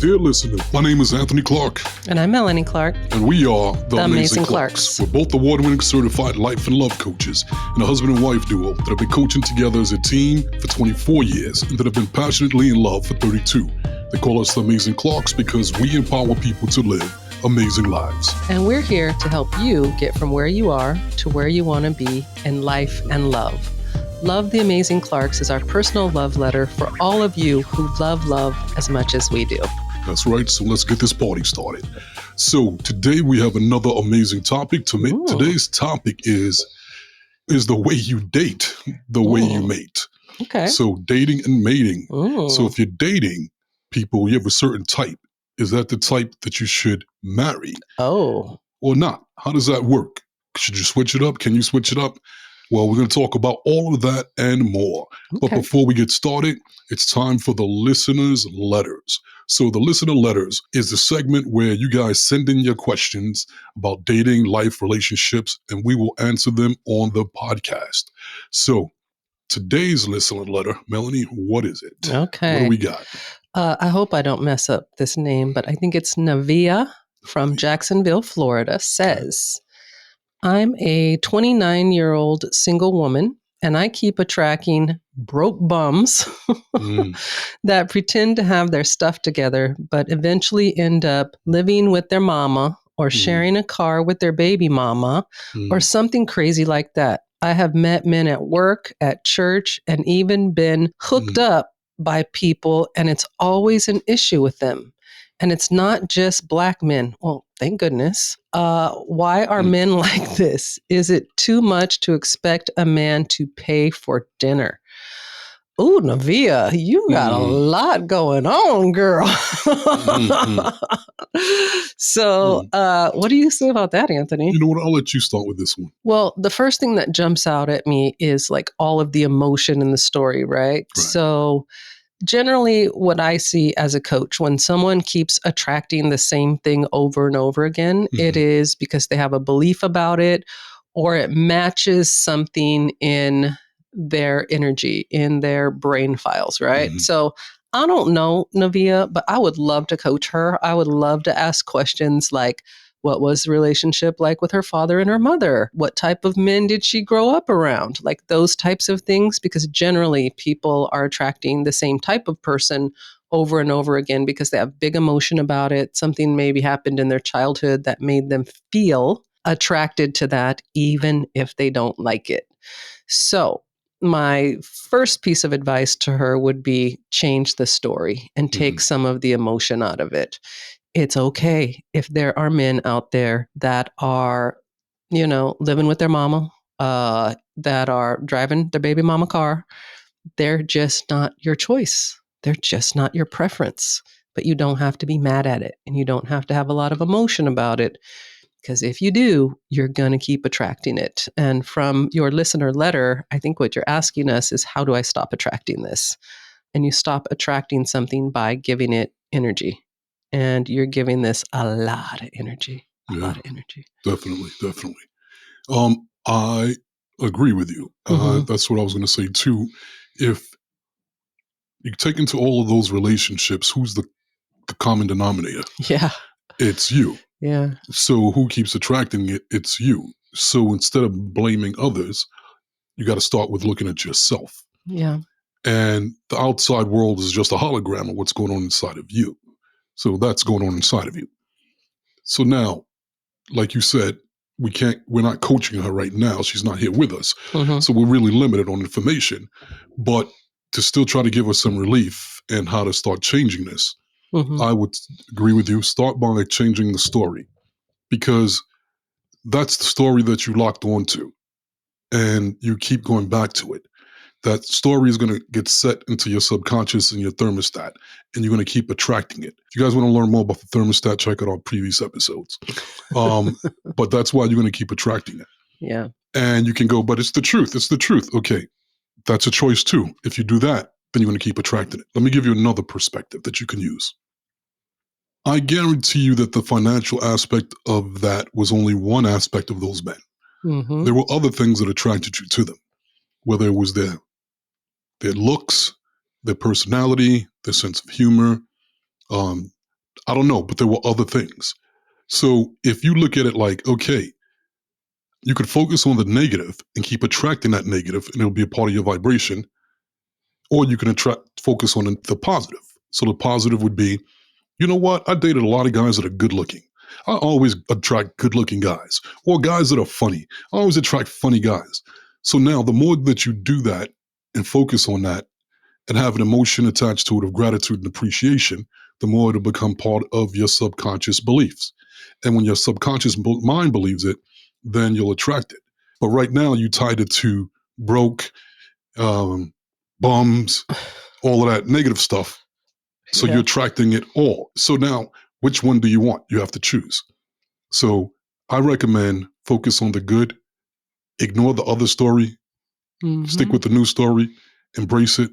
Dear listener, my name is Anthony Clark. And I'm Melanie Clark. And we are the Amazing Clarks. We're both award-winning certified life and love coaches and a husband and wife duo that have been coaching together as a team for 24 years and that have been passionately in love for 32. They call us the Amazing Clarks because we empower people to live amazing lives. And we're here to help you get from where you are to where you want to be in life and love. Love the Amazing Clarks is our personal love letter for all of you who love love as much as we do. That's right. So let's get this party started. So today we have another amazing topic. Today's topic is the way you date, the way you mate. Okay. So dating and mating. Ooh. So if you're dating people, you have a certain type. Is that the type that you should marry? Oh. Or not? How does that work? Should you switch it up? Can you switch it up? Well, we're going to talk about all of that and more. Okay. But before we get started, it's time for the listeners' letters. So the listener letters is the segment where you guys send in your questions about dating, life, relationships, and we will answer them on the podcast. So today's listener letter, Melanie, what is it? Okay. What do we got? I hope I don't mess up this name, but I think it's Navia from Jacksonville, Florida, says, I'm a 29-year-old single woman, and I keep attracting broke bums that pretend to have their stuff together, but eventually end up living with their mama or sharing a car with their baby mama or something crazy like that. I have met men at work, at church, and even been hooked up by people, and it's always an issue with them. And it's not just black men. Well, thank goodness. Why are men like this? Is it too much to expect a man to pay for dinner? Ooh, Navia, you got a lot going on, girl. So what do you say about that, Anthony? You know what? I'll let you start with this one. Well, the first thing that jumps out at me is like all of the emotion in the story, right? So generally, what I see as a coach, when someone keeps attracting the same thing over and over again, it is because they have a belief about it or it matches something in their energy, in their brain files, right? So I don't know Navia, but I would love to coach her. I would love to ask questions like, what was the relationship like with her father and her mother? What type of men did she grow up around? Like those types of things, because generally people are attracting the same type of person over and over again because they have big emotion about it. Something maybe happened in their childhood that made them feel attracted to that, even if they don't like it. So my first piece of advice to her would be change the story and take some of the emotion out of it. It's okay if there are men out there that are, living with their mama, that are driving their baby mama car. They're just not your choice. They're just not your preference. But you don't have to be mad at it. And you don't have to have a lot of emotion about it. Because if you do, you're going to keep attracting it. And from your listener letter, I think what you're asking us is, how do I stop attracting this? And you stop attracting something by giving it energy. And you're giving this a lot of energy. A lot of energy. Definitely. I agree with you. That's what I was going to say too. If you take into all of those relationships, who's the common denominator? Yeah. It's you. Yeah. So who keeps attracting it? It's you. So instead of blaming others, you got to start with looking at yourself. Yeah. And the outside world is just a hologram of what's going on inside of you. So that's going on inside of you. So now, like you said, we're not coaching her right now. She's not here with us. So we're really limited on information. But to still try to give us some relief and how to start changing this, I would agree with you. Start by changing the story, because that's the story that you locked onto and you keep going back to it. That story is going to get set into your subconscious and your thermostat, and you're going to keep attracting it. If you guys want to learn more about the thermostat, check out our previous episodes. But that's why you're going to keep attracting it. Yeah. And you can go, but it's the truth. It's the truth. Okay, that's a choice too. If you do that, then you're going to keep attracting it. Let me give you another perspective that you can use. I guarantee you that the financial aspect of that was only one aspect of those men. There were other things that attracted you to them, whether it was their looks, their personality, their sense of humor, I don't know, but there were other things. So if you look at it like, okay, you could focus on the negative and keep attracting that negative, and it'll be a part of your vibration, or you can focus on the positive. So the positive would be, you know what? I dated a lot of guys that are good looking. I always attract good looking guys or guys that are funny. I always attract funny guys. So now the more that you do that and focus on that and have an emotion attached to it of gratitude and appreciation, the more it'll become part of your subconscious beliefs. And when your subconscious mind believes it, then you'll attract it. But right now you tied it to broke, bums, all of that negative stuff. So you're attracting it all. So now, which one do you want? You have to choose. So I recommend focus on the good, ignore the other story, stick with the new story, embrace it,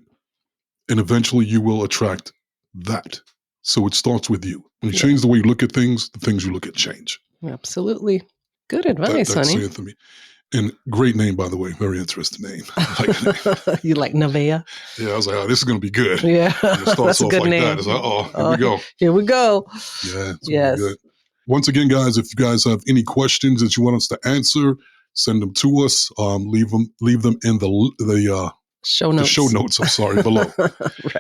and eventually you will attract that. So it starts with you. When you change the way you look at things, the things you look at change. Absolutely. Good advice, That's honey. Anthony. And great name, by the way. Very interesting name. I like the name. You like Nevaeh? Yeah, I was like, oh, this is going to be good. Yeah. When it starts That's a off good like name. that, it's like, oh, here we go. Here we go. Yeah, it's going to be good. Once again, guys, if you guys have any questions that you want us to answer, send them to us. Leave them in the show notes. The show notes, I'm sorry, below.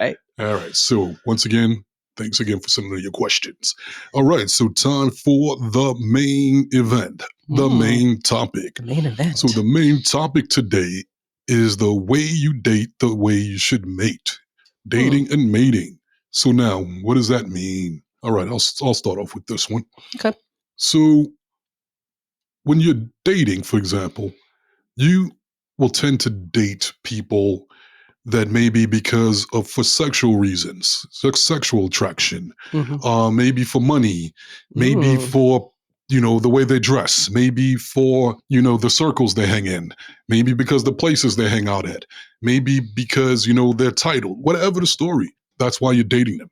Right. All right. So once again, thanks again for sending your questions. All right. So time for the main event, the main topic. The main event. So the main topic today is the way you date, the way you should mate. Dating and mating. So now, what does that mean? All right. I'll start off with this one. Okay. So when you're dating, for example, you will tend to date people that maybe because of for sexual reasons, sexual attraction, maybe for money, maybe for, the way they dress, maybe for, the circles they hang in, maybe because the places they hang out at, maybe because, their title, whatever the story, that's why you're dating them.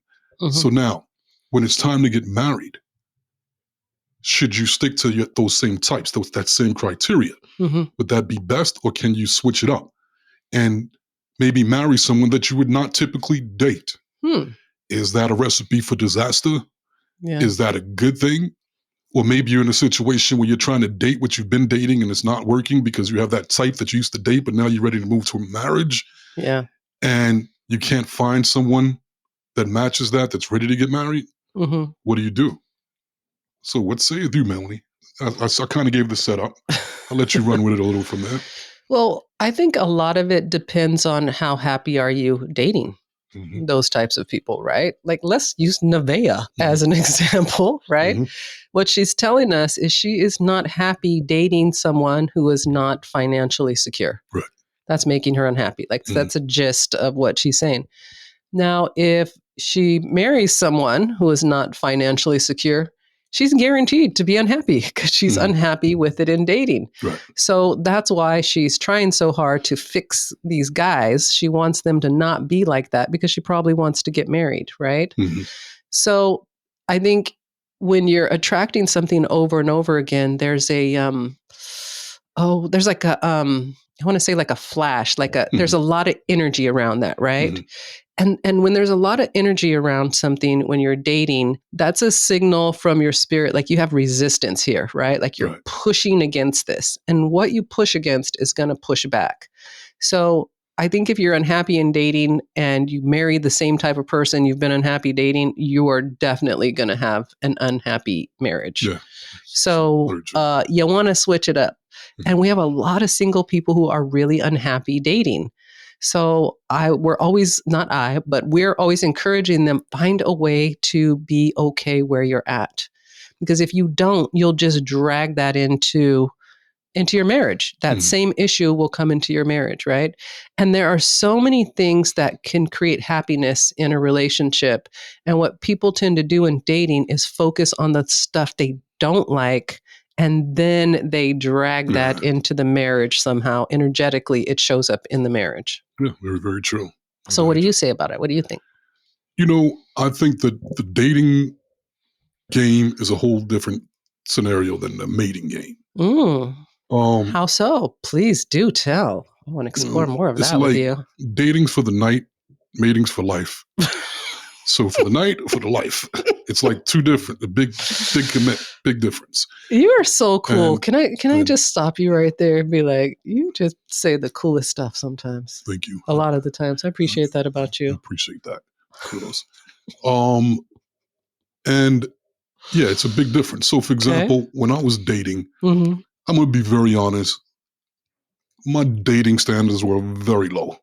So now, when it's time to get married, should you stick to those same types, that same criteria? Would that be best, or can you switch it up and maybe marry someone that you would not typically date? Is that a recipe for disaster? Yeah. Is that a good thing? Or maybe you're in a situation where you're trying to date what you've been dating and it's not working because you have that type that you used to date, but now you're ready to move to a marriage. Yeah. And you can't find someone that matches that's ready to get married. What do you do? So what say you do, Melanie? I kind of gave the setup. I'll let you run with it a little from there. Well, I think a lot of it depends on how happy are you dating those types of people, right? Like, let's use Nevaeh as an example, right? What she's telling us is she is not happy dating someone who is not financially secure. Right. That's making her unhappy. Like, that's a gist of what she's saying. Now, if she marries someone who is not financially secure, she's guaranteed to be unhappy because she's unhappy with it in dating. Right. So that's why she's trying so hard to fix these guys. She wants them to not be like that because she probably wants to get married, right? So I think when you're attracting something over and over again, there's a there's like a I want to say like a flash, like there's a lot of energy around that, right? And when there's a lot of energy around something when you're dating, that's a signal from your spirit, like you have resistance here, right? Like you're pushing against this. And what you push against is going to push back. So I think if you're unhappy in dating and you marry the same type of person you've been unhappy dating, you are definitely going to have an unhappy marriage. Yeah. So you want to switch it up. And we have a lot of single people who are really unhappy dating. So we're always encouraging them, find a way to be okay where you're at. Because if you don't, you'll just drag that into your marriage. That same issue will come into your marriage, right? And there are so many things that can create happiness in a relationship. And what people tend to do in dating is focus on the stuff they don't like, and then they drag that into the marriage somehow. Energetically, it shows up in the marriage. Yeah, very, very true. So what do you say about it? What do you think? I think that the dating game is a whole different scenario than the mating game. How so? Please do tell. I want to explore more of that with you. Dating's for the night, mating's for life. So for the night, for the life, it's like two different, a big commit, big difference. You are so cool. And- Can I just stop you right there and be like, you just say the coolest stuff sometimes. Thank you. A lot of the times. I appreciate that about I you. appreciate that. Kudos. And yeah, it's a big difference. So for example, when I was dating, Mm-hmm. I'm going to be very honest. My dating standards were very low.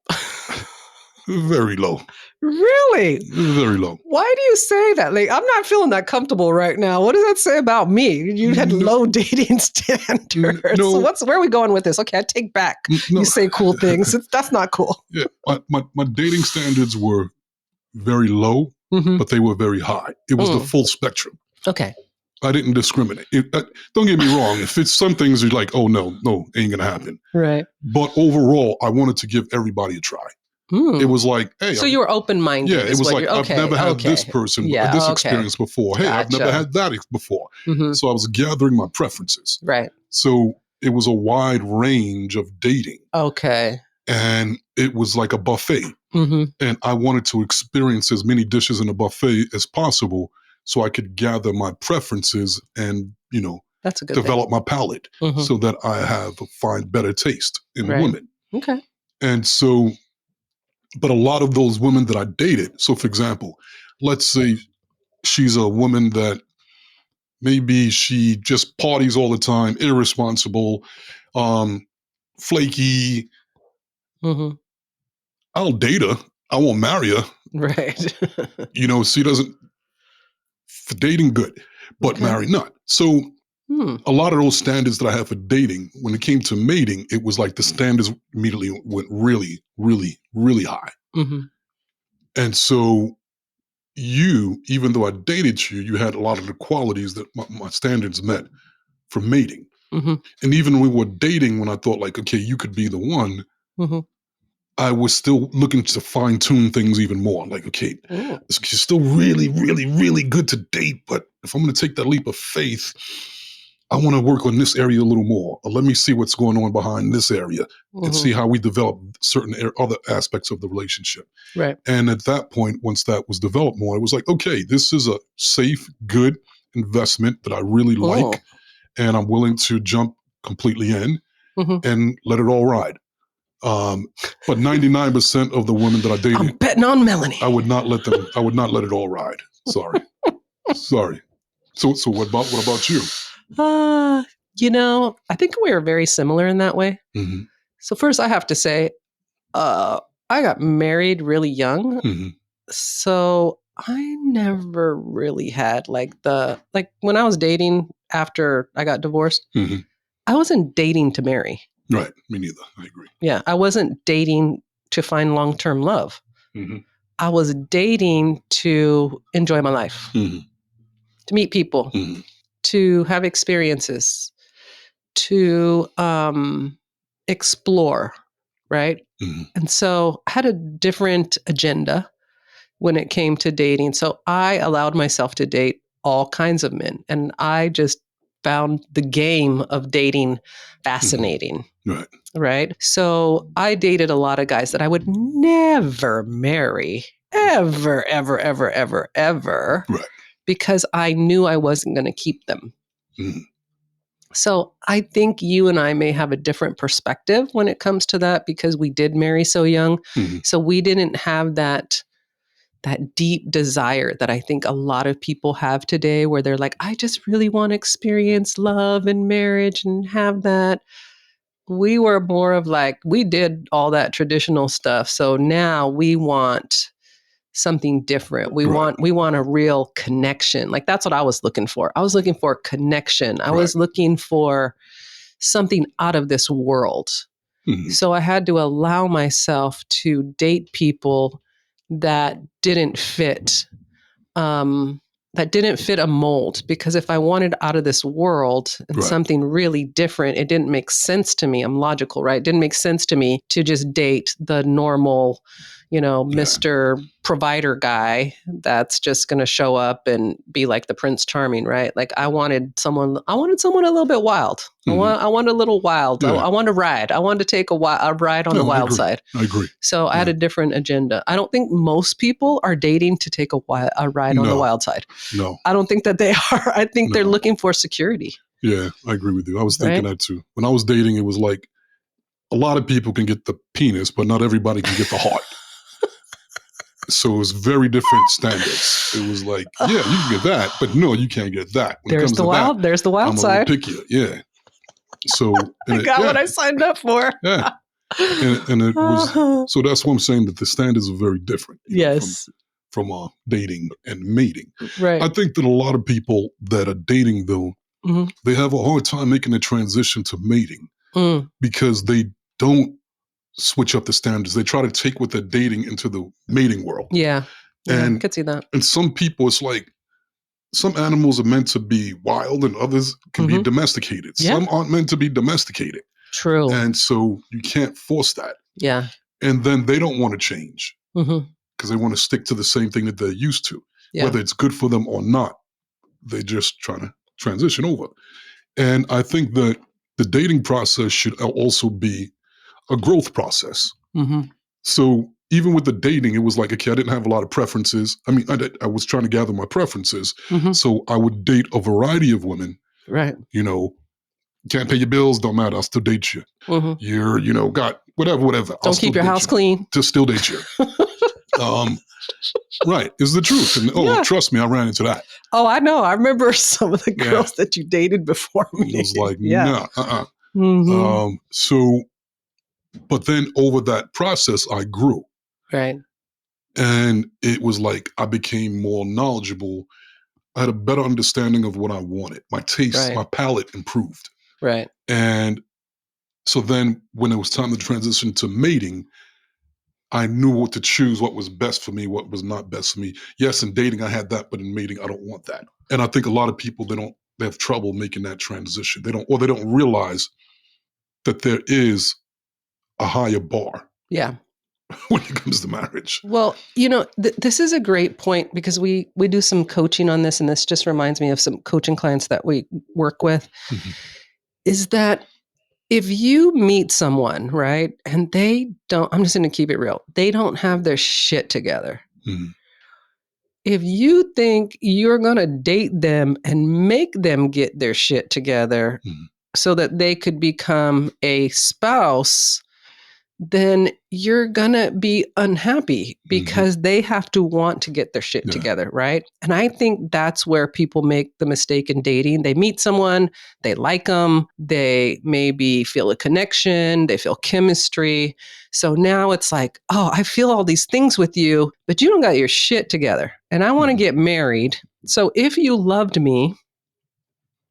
Very low. Really? Very low. Why do you say that? Like, I'm not feeling that comfortable right now. What does that say about me? You had low dating standards. No. So where are we going with this? Okay, I take back. No. You say cool things. That's not cool. Yeah, my dating standards were very low, but they were very high. It was the full spectrum. Okay. I didn't discriminate. Don't get me wrong. If it's some things you're like, oh, no, ain't going to happen. Right. But overall, I wanted to give everybody a try. It was like, hey. So you were open-minded. Yeah, it was like, I've never had this person, this experience before. Hey, I've never had that before. So I was gathering my preferences. Right. So it was a wide range of dating. Okay. And it was like a buffet. And I wanted to experience as many dishes in a buffet as possible so I could gather my preferences and, that's a good develop my palate so that I find better taste in women. Okay. And so, but a lot of those women that I dated, so for example, let's say she's a woman that maybe she just parties all the time, irresponsible, flaky. I'll date her. I won't marry her. Right. She doesn't, for dating good, but marry not. So a lot of those standards that I have for dating, when it came to mating, it was like the standards immediately went really, really, really high. And so even though I dated you, you had a lot of the qualities that my standards met for mating. And even when we were dating, when I thought like, okay, you could be the one, I was still looking to fine tune things even more. Like, okay, she's still really, really, really good to date, but if I'm going to take that leap of faith, I want to work on this area a little more. Or let me see what's going on behind this area and see how we develop certain other aspects of the relationship. Right. And at that point, once that was developed more, it was like, okay, this is a safe, good investment that I really like, and I'm willing to jump completely in and let it all ride. But 99% of the women that I dated, I'm betting on Melanie. I would not let it all ride. Sorry. So what about you? I think we are very similar in that way. So first I have to say, I got married really young. So I never really had like when I was dating after I got divorced, I wasn't dating to marry. Right. Me neither. I agree. Yeah. I wasn't dating to find long-term love. I was dating to enjoy my life, to meet people, to have experiences, to explore, right? And so I had a different agenda when it came to dating. So I allowed myself to date all kinds of men. And I just found the game of dating fascinating. Right. So I dated a lot of guys that I would never marry, ever, ever, ever, ever, ever, because I knew I wasn't going to keep them. So I think you and I may have a different perspective when it comes to that because we did marry so young. So we didn't have that deep desire that I think a lot of people have today where they're like, I just really want to experience love and marriage and have that. We were more of like, we did all that traditional stuff. So now we want something different. We want a real connection. Like that's what I was looking for. I was looking for connection. I was looking for something out of this world. So I had to allow myself to date people that didn't fit a mold, because if I wanted out of this world and something really different, it didn't make sense to me. I'm logical, right? It didn't make sense to me to just date the normal, Mr. Provider guy that's just going to show up and be like the Prince Charming, right? Like I wanted someone a little bit wild. Mhm. I want a little wild. Yeah. I want to ride. I wanted to take a ride on the wild side. I agree. So I had a different agenda. I don't think most people are dating to take a ride on the wild side. No. I don't think that they are. I think they're looking for security. Yeah, I agree with you. I was thinking that too. When I was dating, it was like a lot of people can get the penis, but not everybody can get the heart. So it was very different standards. It was like, yeah, you can get that, but no, you can't get that. When there's the wild I'm side. A little pickier. Yeah. So I got what I signed up for. Yeah. And it was, so that's what I'm saying, that the standards are very different. Yes. From dating and mating. Right. I think that a lot of people that are dating, though, they have a hard time making the transition to mating because they don't switch up the standards. They try to take what they're dating into the mating world. Yeah. And I could see that. And some people, it's like some animals are meant to be wild and others can be domesticated. Yeah. Some aren't meant to be domesticated. True. And so you can't force that. Yeah. And then they don't want to change because they want to stick to the same thing that they're used to, whether it's good for them or not. They're just trying to transition over. And I think that the dating process should also be a growth process. So even with the dating, it was like, okay, I didn't have a lot of preferences. I mean, I was trying to gather my preferences. So I would date a variety of women. Right. Can't pay your bills, don't matter, I'll still date you. You're, got whatever. Don't keep your house clean. Just still date you. Right. It's the truth. And trust me, I ran into that. Oh, I know. I remember some of the girls that you dated before me. It was like, nah, So, but then over that process, I grew. Right. And it was like I became more knowledgeable. I had a better understanding of what I wanted. My taste, my palate improved. Right. And so then when it was time to transition to mating, I knew what to choose, what was best for me, what was not best for me. Yes, in dating, I had that, but in mating, I don't want that. And I think a lot of people, they have trouble making that transition. They don't realize that there is a higher bar. Yeah. When it comes to marriage. Well, this is a great point because we do some coaching on this, and this just reminds me of some coaching clients that we work with, is that if you meet someone, right, and they don't, I'm just going to keep it real, they don't have their shit together. If you think you're going to date them and make them get their shit together so that they could become a spouse, then you're going to be unhappy because they have to want to get their shit together, right? And I think that's where people make the mistake in dating. They meet someone, they like them, they maybe feel a connection, they feel chemistry. So now it's like, oh, I feel all these things with you, but you don't got your shit together. And I want to get married. So if you loved me,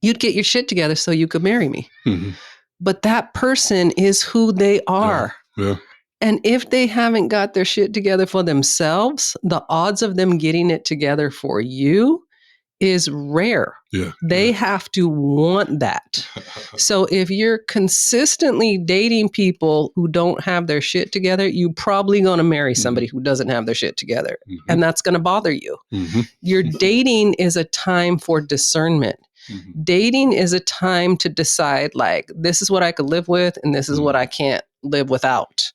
you'd get your shit together so you could marry me. But that person is who they are. Yeah. And if they haven't got their shit together for themselves, the odds of them getting it together for you is rare. Yeah. They have to want that. So if you're consistently dating people who don't have their shit together, you're probably going to marry somebody who doesn't have their shit together. And that's going to bother you. Your dating is a time for discernment. Dating is a time to decide, like, this is what I could live with and this is what I can't live without.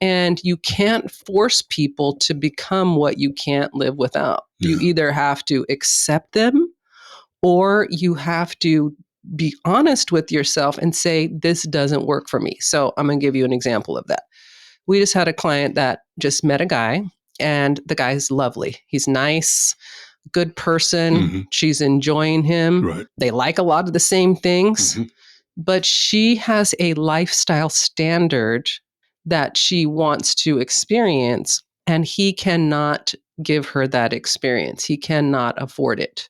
And you can't force people to become what you can't live without. You either have to accept them or you have to be honest with yourself and say, this doesn't work for me. So I'm going to give you an example of that. We just had a client that just met a guy, and the guy's lovely. He's nice, good person. She's enjoying him. Right. They like a lot of the same things, but she has a lifestyle standard that she wants to experience, and he cannot give her that experience. He cannot afford it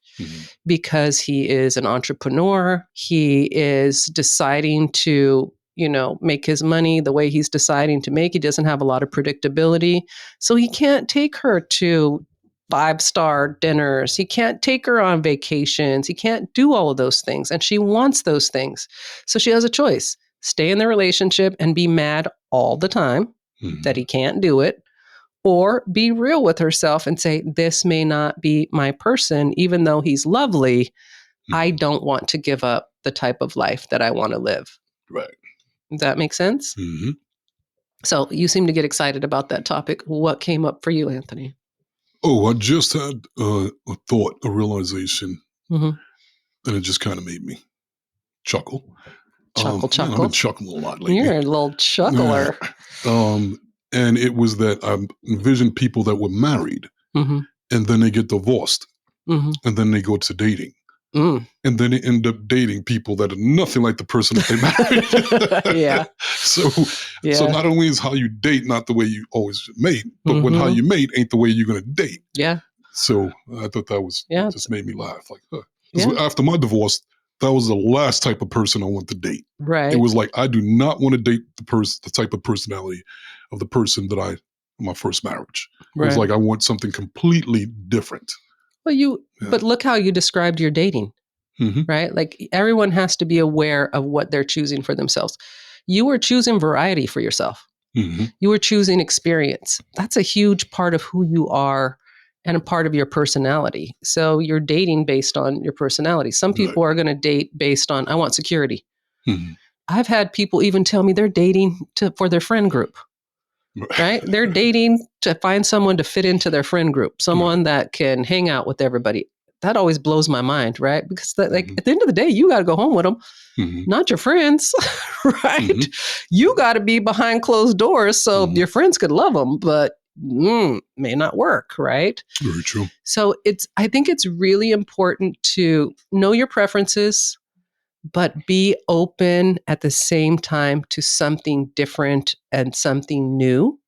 because he is an entrepreneur. He is deciding to, make his money the way he's deciding to make. He doesn't have a lot of predictability. So he can't take her to 5-star dinners. He can't take her on vacations. He can't do all of those things. And she wants those things. So she has a choice: stay in the relationship and be mad all the time that he can't do it, or be real with herself and say, this may not be my person, even though he's lovely. I don't want to give up the type of life that I want to live. Right. Does that make sense? Mm-hmm. So you seem to get excited about that topic. What came up for you, Anthony? Oh, I just had a thought, a realization, Mm-hmm. and it just kind of made me chuckle. Chuckle, Man, I've chuckle. been chuckling a lot lately. You're a little chuckler. And it was that I envisioned people that were married, Mm-hmm. and then they get divorced, Mm-hmm. and then they go to dating. Mm. And then they end up dating people that are nothing like the person that they married. Yeah. So not only is how you date not the way you always mate, but when how you mate ain't the way you're going to date. Yeah. So I thought that was just made me laugh. Like, because after my divorce, that was the last type of person I want to date. Right. It was like, I do not want to date the type of personality of the person that my first marriage. It was like, I want something completely different. Well, but look how you described your dating, right? Like everyone has to be aware of what they're choosing for themselves. You were choosing variety for yourself. Mm-hmm. You were choosing experience. That's a huge part of who you are and a part of your personality. So you're dating based on your personality. Some people are going to date based on, I want security. Mm-hmm. I've had people even tell me they're dating for their friend group. Right? They're dating to find someone to fit into their friend group, someone that can hang out with everybody. That always blows my mind, right? Because at the end of the day, you got to go home with them, not your friends, right? You got to be behind closed doors so your friends could love them, but may not work, right? Very true. So I think it's really important to know your preferences, but be open at the same time to something different and something new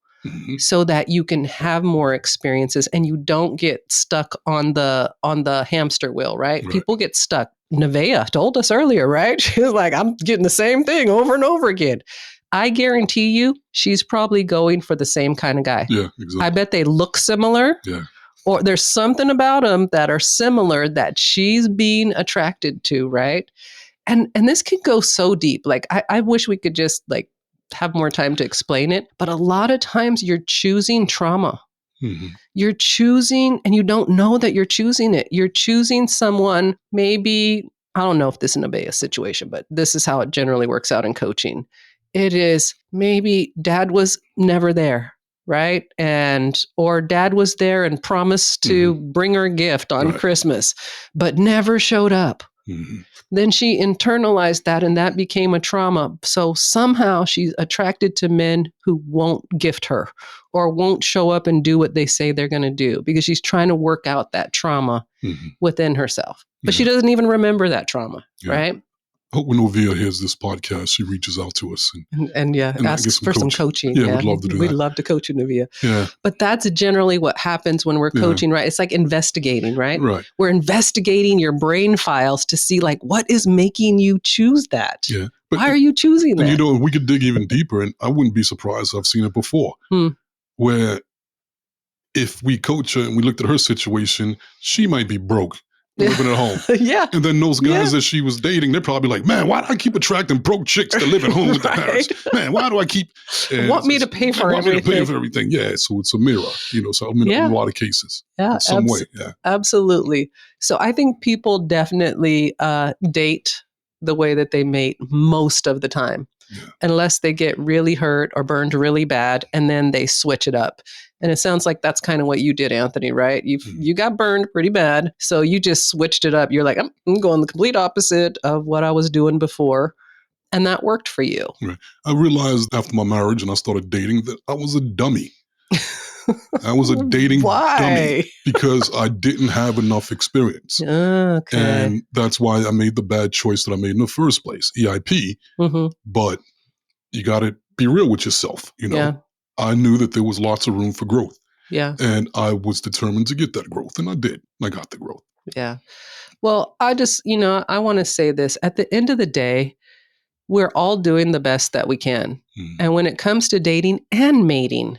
so that you can have more experiences and you don't get stuck on the hamster wheel, right? People get stuck. Nevaeh told us earlier, right? She was like, I'm getting the same thing over and over again. I guarantee you she's probably going for the same kind of guy. Yeah, exactly. I bet they look similar. Yeah. Or there's something about them that are similar that she's being attracted to, right? And this can go so deep. Like, I wish we could just like have more time to explain it. But a lot of times you're choosing trauma. You're choosing, and you don't know that you're choosing it. You're choosing someone, maybe, I don't know if this is an Nevaeh situation, but this is how it generally works out in coaching. It is maybe dad was never there, right? Or dad was there and promised to bring her a gift on Christmas, but never showed up. Then she internalized that and that became a trauma. So somehow she's attracted to men who won't gift her or won't show up and do what they say they're going to do because she's trying to work out that trauma within herself. But she doesn't even remember that trauma, right? I hope when Nevaeh hears this podcast, she reaches out to us and asks for some coaching. Yeah, we'd love to do that. We'd love to coach you, Nevaeh. Yeah. But that's generally what happens when we're coaching, right? It's like investigating, right? Right. We're investigating your brain files to see like what is making you choose that. Yeah. Why are you choosing that? And we could dig even deeper, and I wouldn't be surprised. I've seen it before, where if we coach her and we looked at her situation, she might be broke. Living at home. Yeah. And then those guys that she was dating, they're probably like, man, why do I keep attracting broke chicks to live at home with the parents? Man, why do I keep... want me to pay for everything. Yeah, so it's a mirror, so in a lot of cases. Yeah, in some way. Yeah. Absolutely. So I think people definitely date the way that they mate most of the time. Yeah. Unless they get really hurt or burned really bad, and then they switch it up. And it sounds like that's kind of what you did, Anthony, right? You got burned pretty bad, so you just switched it up. You're like, I'm going the complete opposite of what I was doing before, and that worked for you. Right. I realized after my marriage and I started dating that I was a dummy. I was a dating dummy because I didn't have enough experience. Okay. And that's why I made the bad choice that I made in the first place, EIP. But you got to be real with yourself. Yeah. I knew that there was lots of room for growth. Yeah. And I was determined to get that growth. And I did. I got the growth. Yeah. Well, I just, I want to say this. At the end of the day, we're all doing the best that we can. And when it comes to dating and mating,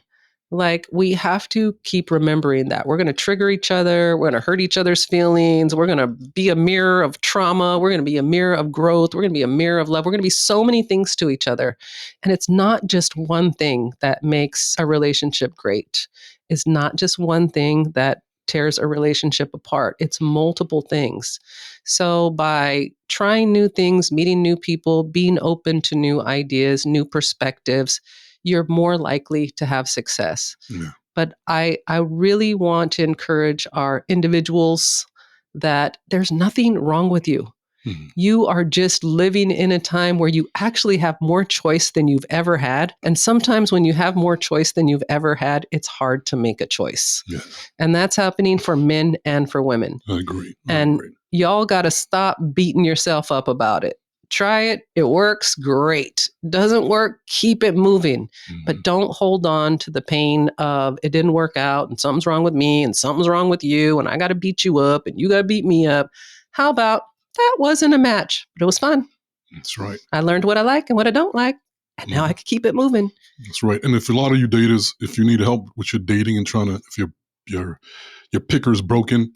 like we have to keep remembering that we're going to trigger each other. We're going to hurt each other's feelings. We're going to be a mirror of trauma. We're going to be a mirror of growth. We're going to be a mirror of love. We're going to be so many things to each other. And it's not just one thing that makes a relationship great. is not just one thing that tears a relationship apart. It's multiple things. So by trying new things, meeting new people, being open to new ideas, new perspectives, you're more likely to have success. Yeah. But I really want to encourage our individuals that there's nothing wrong with you. Mhm. You are just living in a time where you actually have more choice than you've ever had. And sometimes when you have more choice than you've ever had, it's hard to make a choice. Yeah. And that's happening for men and for women. I agree. And y'all got to stop beating yourself up about it. Try it. It works. Great. Doesn't work. Keep it moving. But don't hold on to the pain of it didn't work out and something's wrong with me and something's wrong with you and I got to beat you up and you got to beat me up. How about that wasn't a match, but it was fun. That's right. I learned what I like and what I don't like. And now I can keep it moving. That's right. And if a lot of you daters, if you need help with your dating and trying to, if your picker's broken,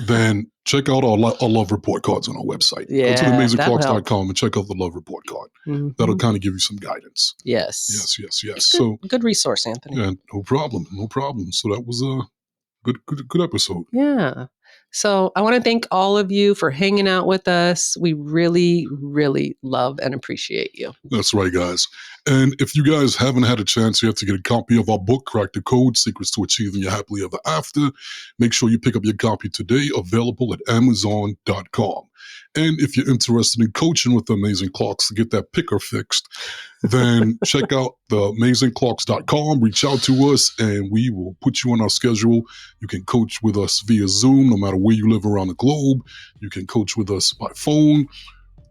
then check out our love report cards on our website. Go to theamazingclocks.com and check out the love report card. That'll kind of give you some guidance. Yes. Yes. So good resource, Anthony. Yeah, no problem. So that was a good episode. Yeah. So I want to thank all of you for hanging out with us. We really, really love and appreciate you. That's right, guys. And if you guys haven't had a chance yet to get a copy of our book, Crack the Code, Secrets to Achieving Your Happily Ever After, make sure you pick up your copy today, available at Amazon.com. And if you're interested in coaching with the Amazing Clocks to get that picker fixed, then check out the amazingclocks.com, reach out to us, and we will put you on our schedule. You can coach with us via Zoom, no matter where you live around the globe. You can coach with us by phone.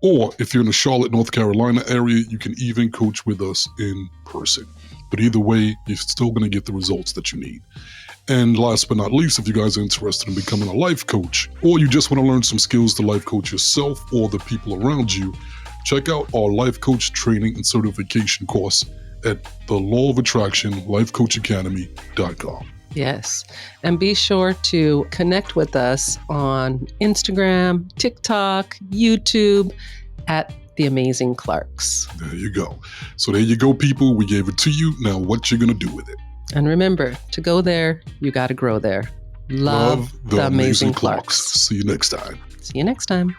Or if you're in the Charlotte, North Carolina area, you can even coach with us in person. But either way, you're still going to get the results that you need. And last but not least, if you guys are interested in becoming a life coach, or you just want to learn some skills to life coach yourself or the people around you, check out our life coach training and certification course at the Law of Attraction lifecoachacademy.com. Yes. And be sure to connect with us on Instagram, TikTok, YouTube at The Amazing Clarks. There you go. So there you go, people. We gave it to you. Now what you going to do with it? And remember, to go there, you got to grow there. Love the Amazing Clarks. See you next time. See you next time.